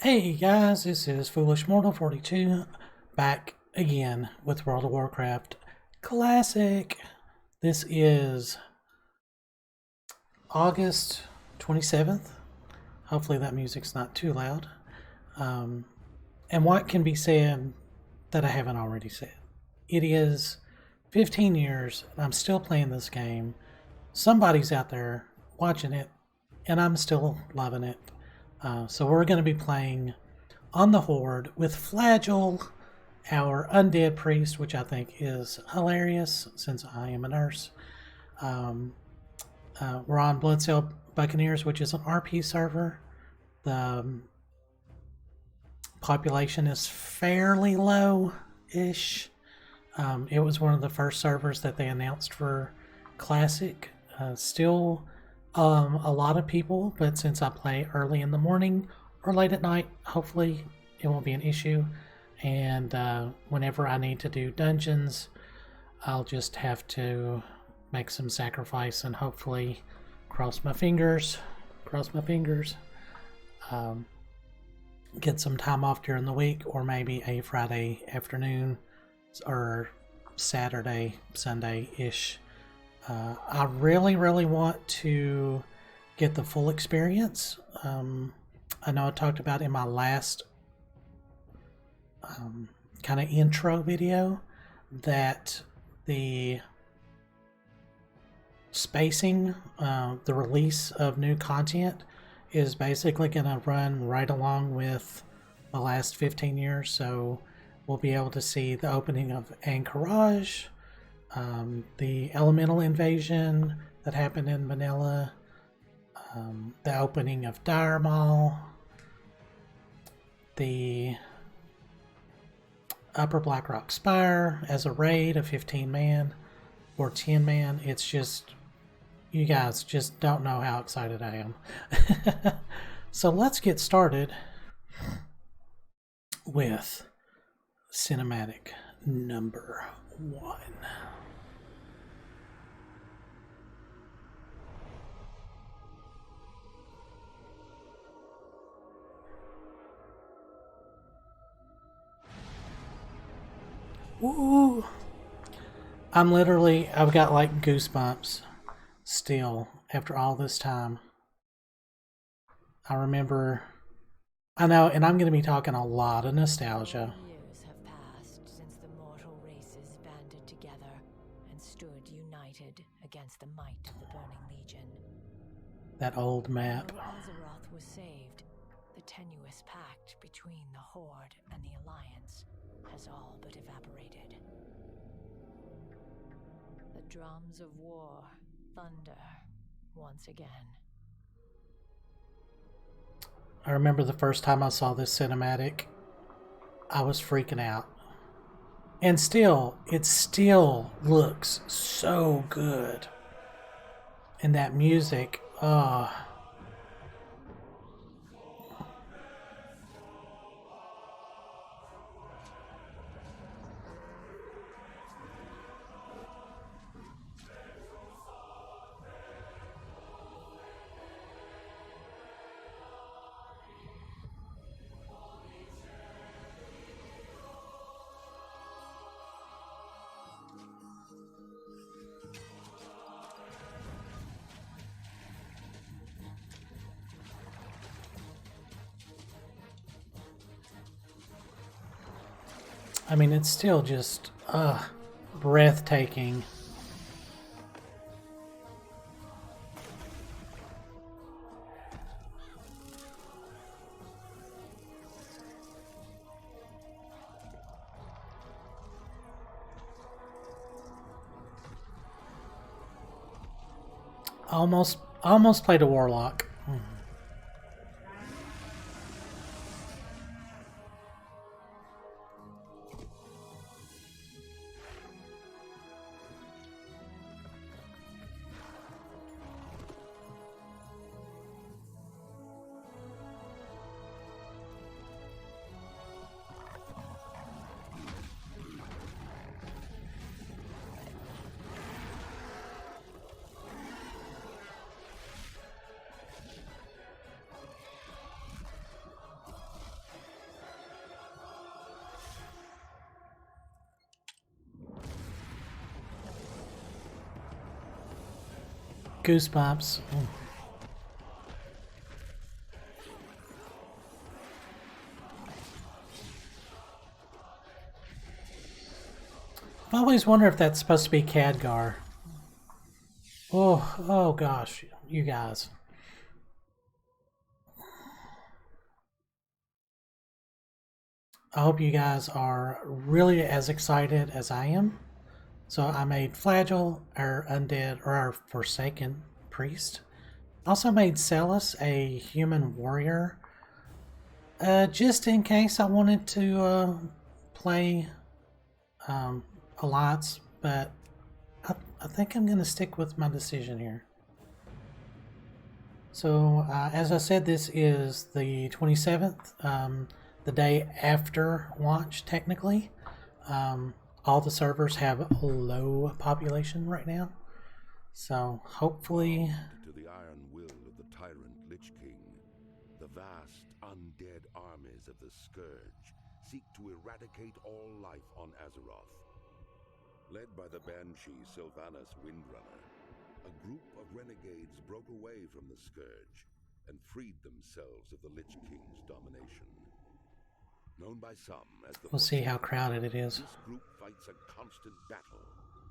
Hey guys, this is Foolish Mortal 42 back again with World of Warcraft Classic. This is August 27th. Hopefully that music's not too loud. And what can be said that I haven't already said? It is 15 years and I'm still playing this game. Somebody's out there watching it and I'm still loving it. So we're going to be playing on the Horde with Flagyl, our undead priest, which I think is hilarious since I am a nurse. We're on Bloodsail Buccaneers, which is an RP server. The population is fairly low-ish. It was one of the first servers that they announced for Classic. Still a lot of people, but since I play early in the morning or late at night, hopefully it won't be an issue. And whenever I need to do dungeons, I'll just have to make some sacrifice and hopefully cross my fingers, get some time off during the week, or maybe a Friday afternoon or Saturday, Sunday-ish. I really want to get the full experience. I know I talked about in my last kind of intro video that the spacing, the release of new content is basically going to run right along with the last 15 years. So we'll be able to see the opening of Anchorage, the elemental invasion that happened in Vanilla, the opening of Dire Maul, the Upper Blackrock Spire as a raid of 15-man or 10-man. It's just, you guys just don't know how excited I am. So let's get started with cinematic number 1. Ooh. I've got like goosebumps still after all this time. I remember, I know, and I'm going to be talking a lot of nostalgia. Years have passed since the mortal races banded together and stood united against the might of the Burning Legion. That old map. Though Azeroth was saved, the tenuous pact between the Horde and the Alliance has all but evaporated. The drums of war thunder once again. I remember the first time I saw this cinematic, I was freaking out. And still, it still looks so good. And that music, I mean, it's still just, breathtaking. Almost played a warlock. Goosebumps. Mm. I always wonder if that's supposed to be Khadgar. Oh gosh, you guys. I hope you guys are really as excited as I am. So I made Flagyl, our undead, or our forsaken priest. Also made Celis a human warrior. Just in case I wanted to play Alliance, but I think I'm going to stick with my decision here. So, as I said, this is the 27th, the day after launch, technically. All the servers have a low population right now. So, hopefully... To the iron will of the tyrant Lich King, the vast undead armies of the Scourge seek to eradicate all life on Azeroth. Led by the Banshee Sylvanas Windrunner, a group of renegades broke away from the Scourge and freed themselves of the Lich King's domination. Known by some as the We'll see how crowded it is. This group fights a constant battle,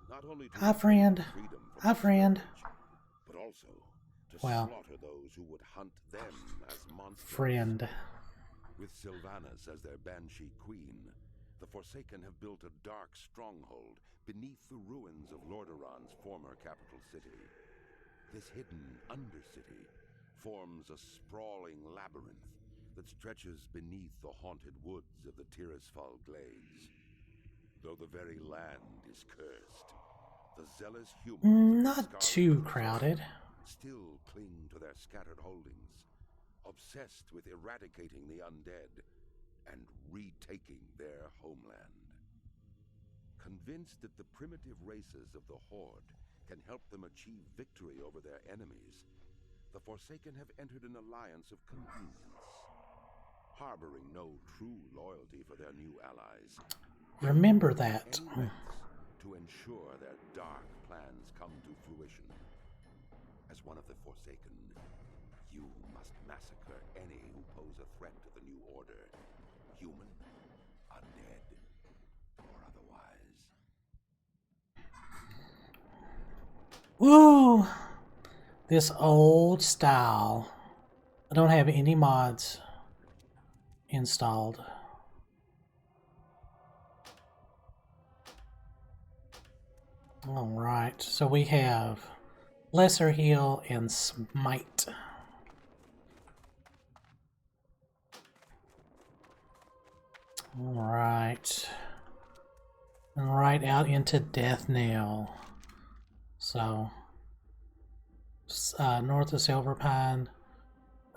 not only to Hi, friend. freedom from Hi, the friend. Scourge, but also to Well, slaughter those who would hunt them as monsters. friend. With Sylvanas as their Banshee queen, the Forsaken have built a dark stronghold beneath the ruins of Lordaeron's former capital city. This hidden undercity forms a sprawling labyrinth that stretches beneath the haunted woods of the Tirisfal Glades. Though the very land is cursed, the zealous humans Not too crowded. still cling to their scattered holdings, obsessed with eradicating the undead and retaking their homeland. Convinced that the primitive races of the Horde can help them achieve victory over their enemies, the Forsaken have entered an alliance of convenience. Harboring no true loyalty for their new allies, Remember that. any lengths to ensure their dark plans come to fruition. As one of the Forsaken, you must massacre any who pose a threat to the new order, human, undead, or otherwise. Woo! This old style. I don't have any mods installed. Alright, so we have Lesser Heal and Smite. Alright. And right out into Death Knell. So, north of Silverpine,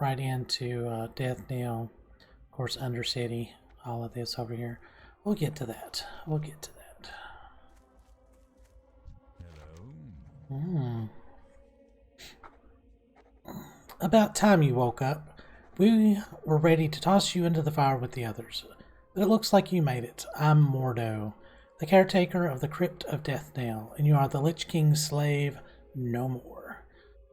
right into Death Knell. Of course, Undercity, all of this over here. We'll get to that. We'll get to that. Hello. About time you woke up. We were ready to toss you into the fire with the others. But it looks like you made it. I'm Mordo, the caretaker of the Crypt of Death Knell, and you are the Lich King's slave no more.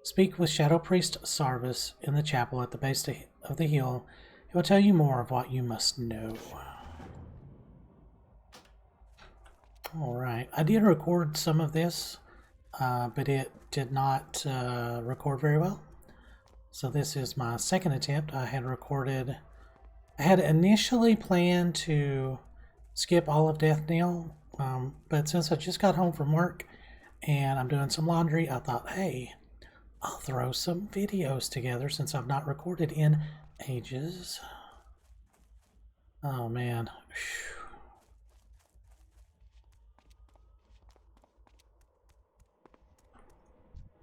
Speak with Shadow Priest Sarvis in the chapel at the base of the hill. He will tell you more of what you must know. Alright, I did record some of this, but it did not record very well. So this is my second attempt. I had initially planned to skip all of Death Knell, but since I just got home from work and I'm doing some laundry, I thought, hey, I'll throw some videos together since I've not recorded in ages. Oh man.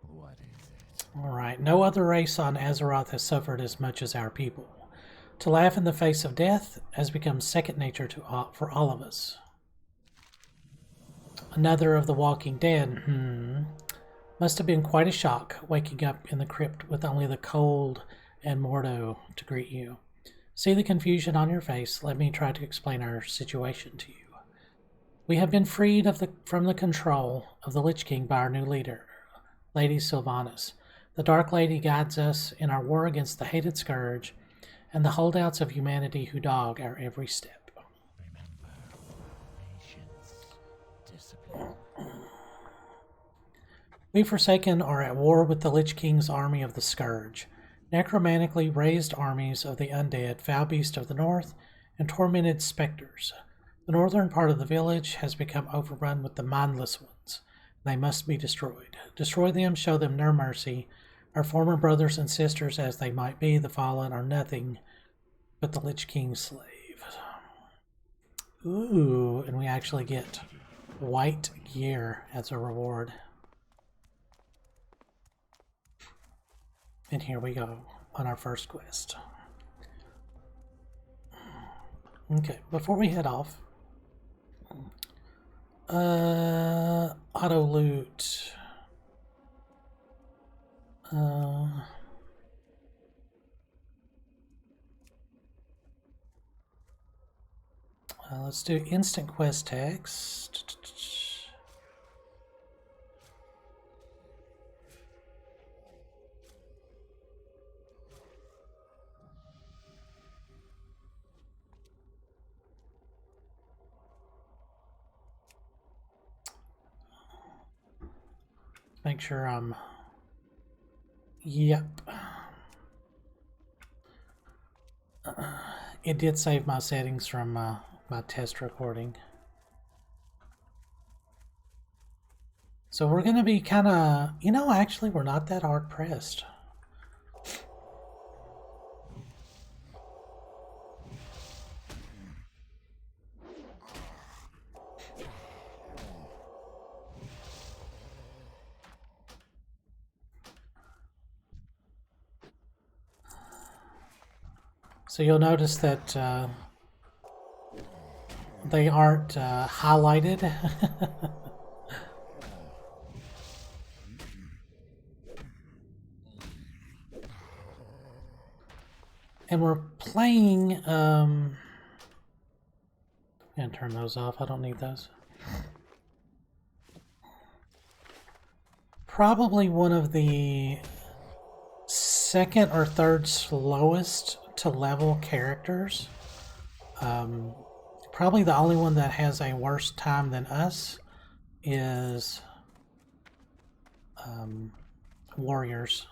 What is it? Alright, no other race on Azeroth has suffered as much as our people. To laugh in the face of death has become second nature for all of us. Another of the Walking Dead, Must have been quite a shock waking up in the crypt with only the cold and Mordo to greet you. See the confusion on your face. Let me try to explain our situation to you. We have been freed from the control of the Lich King by our new leader, Lady Sylvanas. The Dark Lady guides us in our war against the hated Scourge and the holdouts of humanity who dog our every step. Remember, patience, discipline. We Forsaken are at war with the Lich King's army of the Scourge, necromantically raised armies of the undead, foul beast of the north, and tormented specters. The northern part of the village has become overrun with the mindless ones. They must be destroyed. Destroy them, show them no mercy. Our former brothers and sisters, as they might be, the fallen, are nothing but the Lich King's slave. Ooh, and we actually get white gear as a reward. And here we go on our first quest. Okay, before we head off, auto loot. Let's do instant quest text. Make sure I'm... Yep. It did save my settings from my test recording. So we're going to be kind of... You know, actually, we're not that hard pressed. So you'll notice that they aren't highlighted. And we're playing... I'm going to turn those off. I don't need those. Probably one of the second or third slowest to level characters. Probably the only one that has a worse time than us is warriors.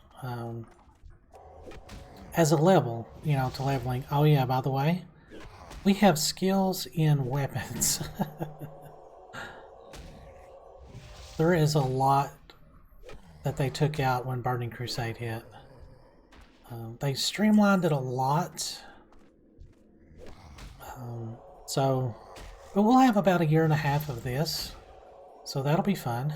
As a level, you know, to leveling. Oh yeah, by the way, we have skills in weapons. There is a lot that they took out when Burning Crusade hit. They streamlined it a lot. But we'll have about 1.5 years of this, so that'll be fun.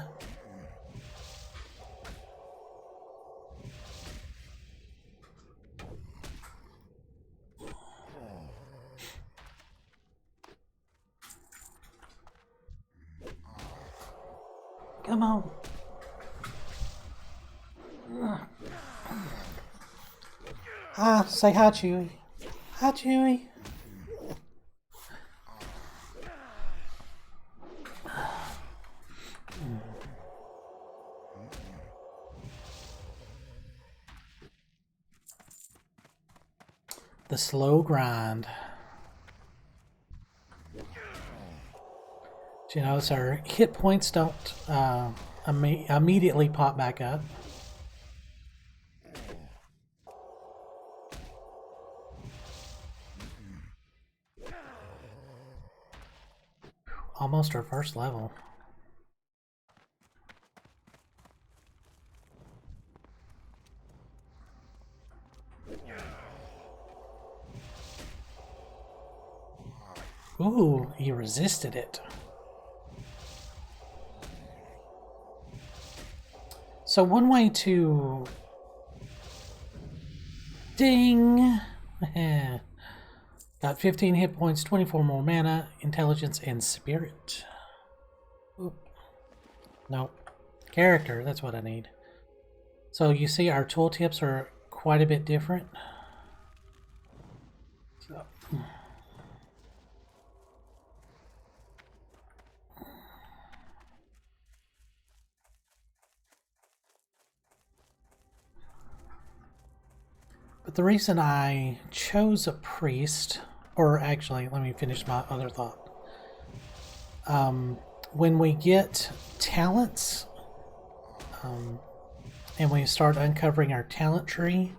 Come on. Ah, say hi, Chewie. Hi, Chewie. The slow grind. Do you notice our hit points don't immediately pop back up? Almost our first level. Ooh, he resisted it. So one way to... Ding! Got 15 hit points, 24 more mana, intelligence, and spirit. Oop. Nope. Character, that's what I need. So you see our tooltips are quite a bit different. So. the reason I chose a priest, or actually, let me finish my other thought. When we get talents, and we start uncovering our talent tree,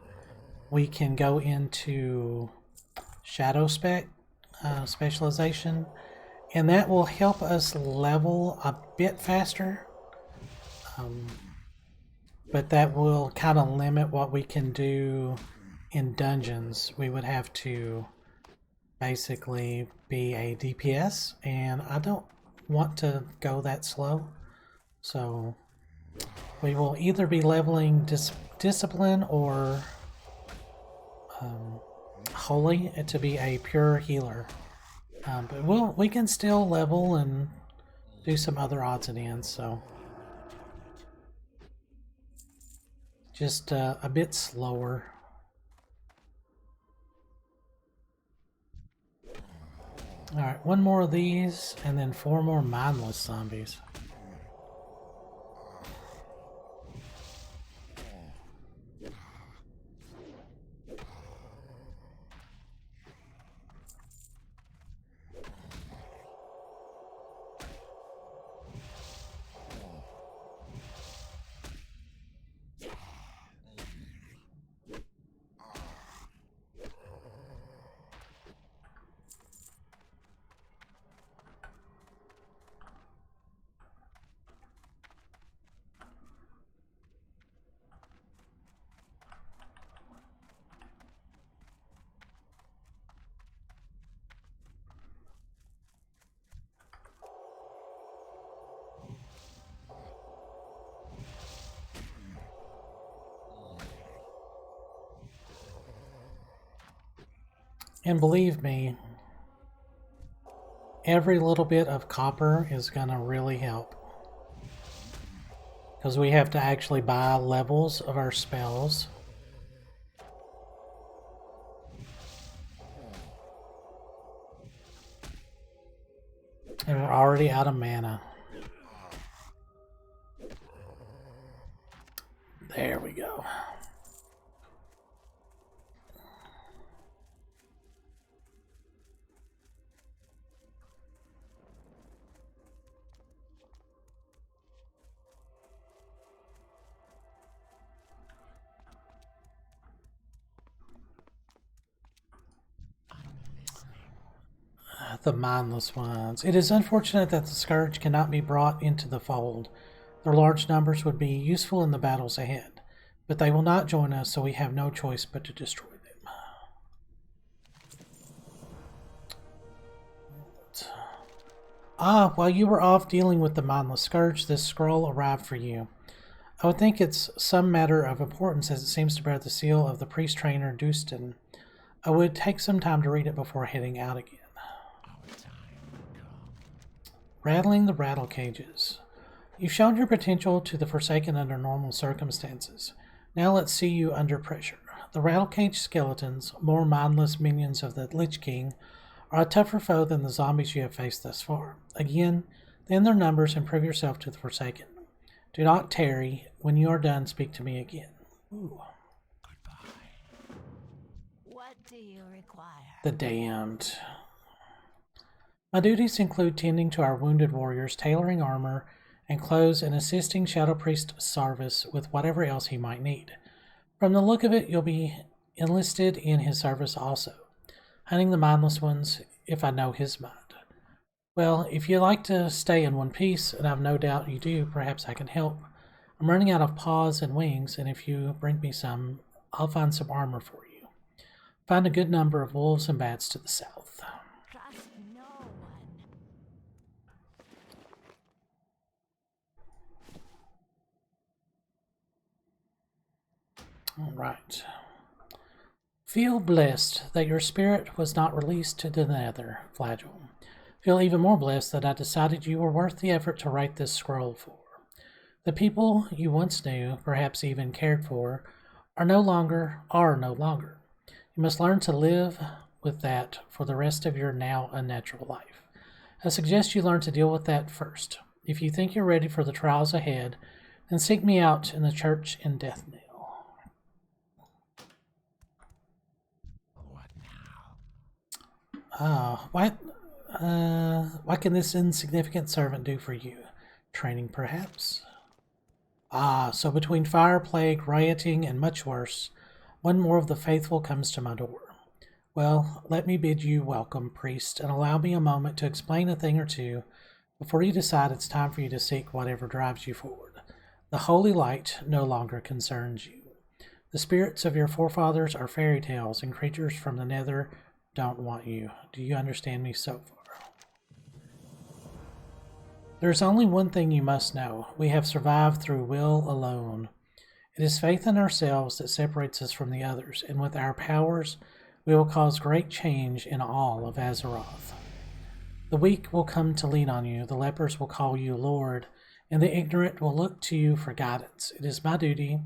we can go into shadow specialization, and that will help us level a bit faster. But that will kind of limit what we can do in dungeons. We would have to basically be a DPS, and I don't want to go that slow. So we will either be leveling discipline or holy to be a pure healer. But we can still level and do some other odds and ends. So just a bit slower. Alright, one more of these, and then 4 more mindless zombies. And believe me, every little bit of copper is gonna really help. Because we have to actually buy levels of our spells. And we're already out of mana. There we go. The mindless ones. It is unfortunate that the Scourge cannot be brought into the fold. Their large numbers would be useful in the battles ahead, but they will not join us, so we have no choice but to destroy them. While you were off dealing with the mindless Scourge, this scroll arrived for you. I would think it's some matter of importance, as it seems to bear the seal of the priest trainer Dustin. I would take some time to read it before heading out again. Rattling the rattle cages. You've shown your potential to the Forsaken under normal circumstances. Now let's see you under pressure. The rattle cage skeletons, more mindless minions of the Lich King, are a tougher foe than the zombies you have faced thus far. Again, thin their numbers and prove yourself to the Forsaken. Do not tarry. When you are done, speak to me again. Ooh. Goodbye. What do you require? The Damned. My duties include tending to our wounded warriors, tailoring armor and clothes, and assisting Shadow Priest Sarvis with whatever else he might need. From the look of it, you'll be enlisted in his service also, hunting the mindless ones if I know his mind. Well, if you like to stay in one piece, and I've no doubt you do, perhaps I can help. I'm running out of paws and wings, and if you bring me some, I'll find some armor for you. Find a good number of wolves and bats to the south. Trust no one. All right. Feel blessed that your spirit was not released to the nether, Flagyl. Feel even more blessed that I decided you were worth the effort to write this scroll for. The people you once knew, perhaps even cared for, are no longer. You must learn to live with that for the rest of your now unnatural life. I suggest you learn to deal with that first. If you think you're ready for the trials ahead, then seek me out in the church in Death Knell. What can this insignificant servant do for you? Training, perhaps? Ah, so between fire, plague, rioting, and much worse, one more of the faithful comes to my door. Well, let me bid you welcome, priest, and allow me a moment to explain a thing or two before you decide it's time for you to seek whatever drives you forward. The holy light no longer concerns you. The spirits of your forefathers are fairy tales, and creatures from the nether don't want you. Do you understand me so far? There's only one thing you must know. We have survived through will alone. It is faith in ourselves that separates us from the others, and with our powers, we will cause great change in all of Azeroth. The weak will come to lean on you, the lepers will call you Lord, and the ignorant will look to you for guidance. It is my duty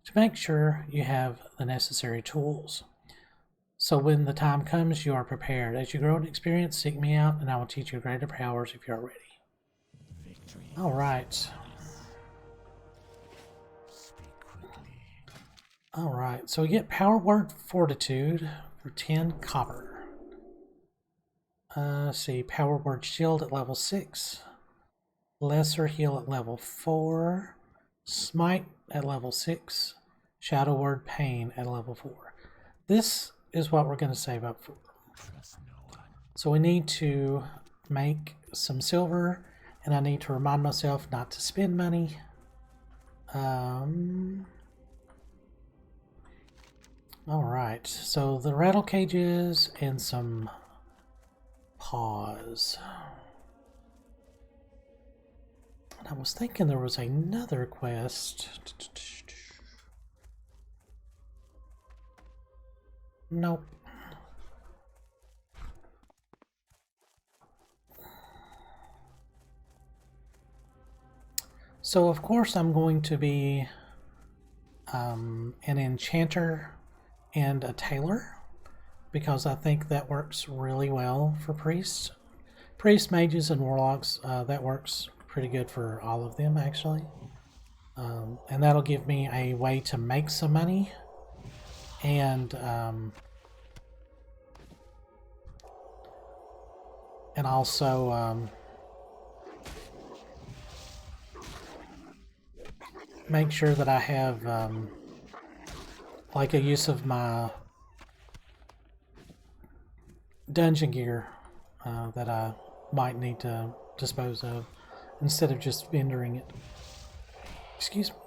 to make sure you have the necessary tools. So when the time comes, you are prepared. As you grow in experience, seek me out, and I will teach you greater powers if you are ready. All right. All right. So we get Power Word Fortitude for 10 copper. See, Power Word Shield at level 6. Lesser Heal at level 4. Smite at level 6. Shadow Word Pain at level 4. This is what we're going to save up for. So we need to make some silver, and I need to remind myself not to spend money. Alright, so the rattle cages and some paws. And I was thinking there was another quest. Nope. So of course I'm going to be an enchanter and a tailor, because I think that works really well for priests. Priests, mages, and warlocks, that works pretty good for all of them actually. And that'll give me a way to make some money, and also make sure that I have like a use of my dungeon gear that I might need to dispose of instead of just vendoring it. Excuse me.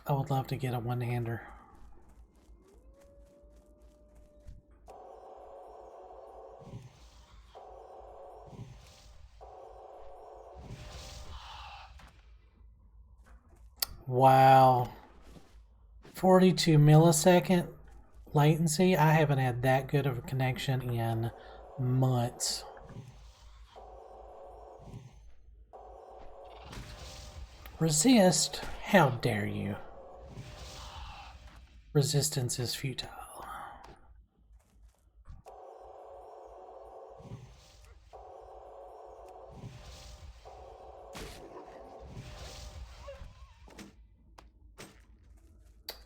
I would love to get a one-hander. Wow. 42 millisecond latency. I haven't had that good of a connection in months. Resist? How dare you? Resistance is futile.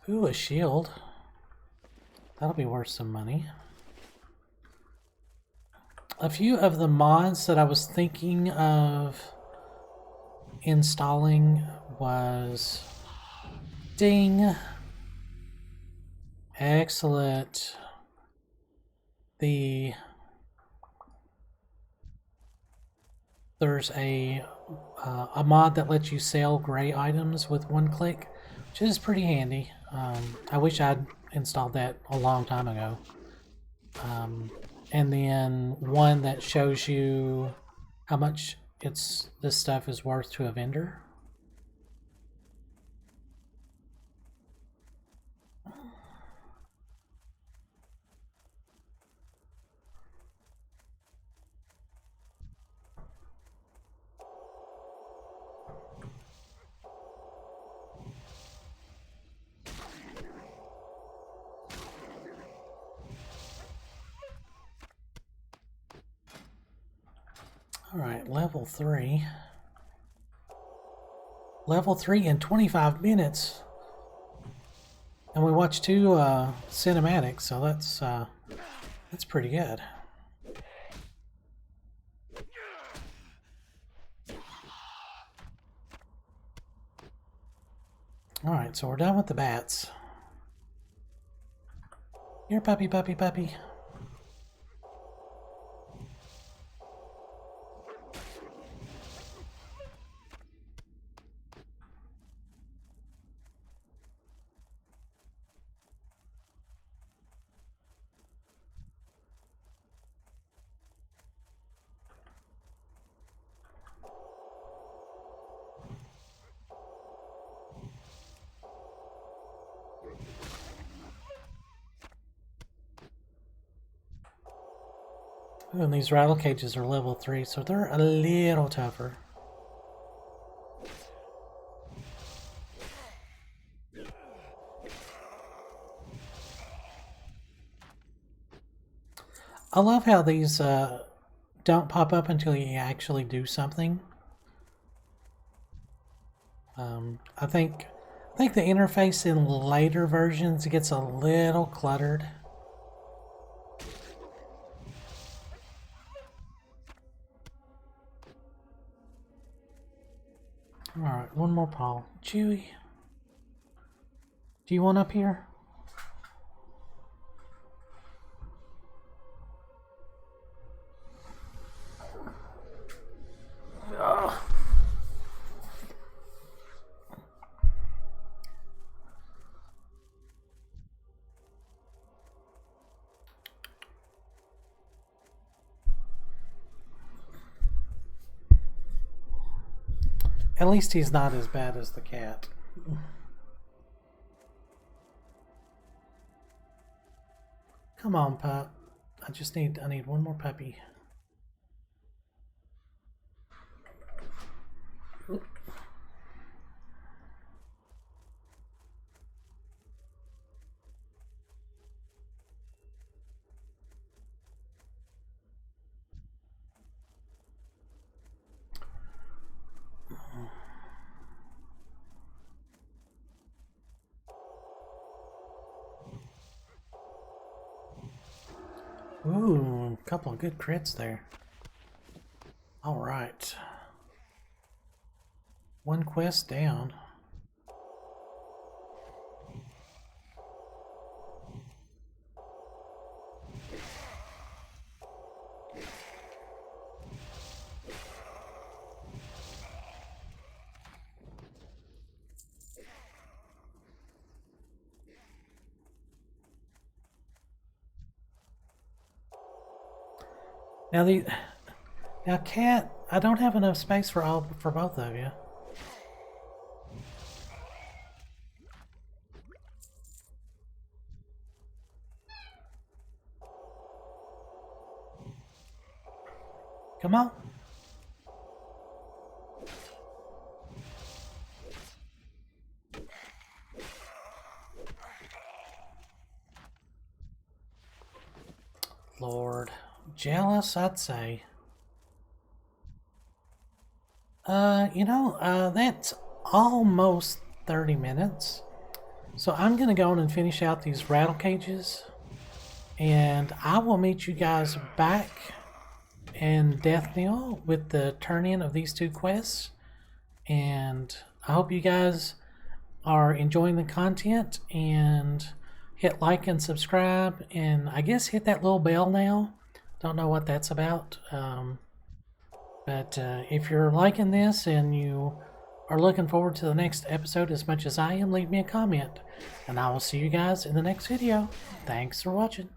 Ooh, a shield. That'll be worth some money. A few of the mods that I was thinking of installing was... Ding! Excellent. There's a mod that lets you sell gray items with one click, which is pretty handy. I wish I'd installed that a long time ago. And then one that shows you how much this stuff is worth to a vendor. Alright, level 3. level 3 in 25 minutes. And we watched 2 cinematics, so that's pretty good. Alright, so we're done with the bats. Here, puppy, puppy, puppy. Ooh, and these rattle cages are level 3, so they're a little tougher. I love how these don't pop up until you actually do something. I think the interface in later versions gets a little cluttered. Alright, one more paw. Chewy. Do you want up here? Ugh. At least he's not as bad as the cat. Come on, pup. I need one more puppy. Ooh, a couple of good crits there. Alright. One quest down. Now cat, I don't have enough space for both of you. Come on. Lord. Jealous, I'd say. That's almost 30 minutes. So I'm going to go on and finish out these rattle cages. And I will meet you guys back in Death Knell with the turn-in of these 2 quests. And I hope you guys are enjoying the content. And hit like and subscribe. And I guess hit that little bell now. Don't know what that's about. But if you're liking this and you are looking forward to the next episode as much as I am, leave me a comment. And I will see you guys in the next video. Thanks for watching.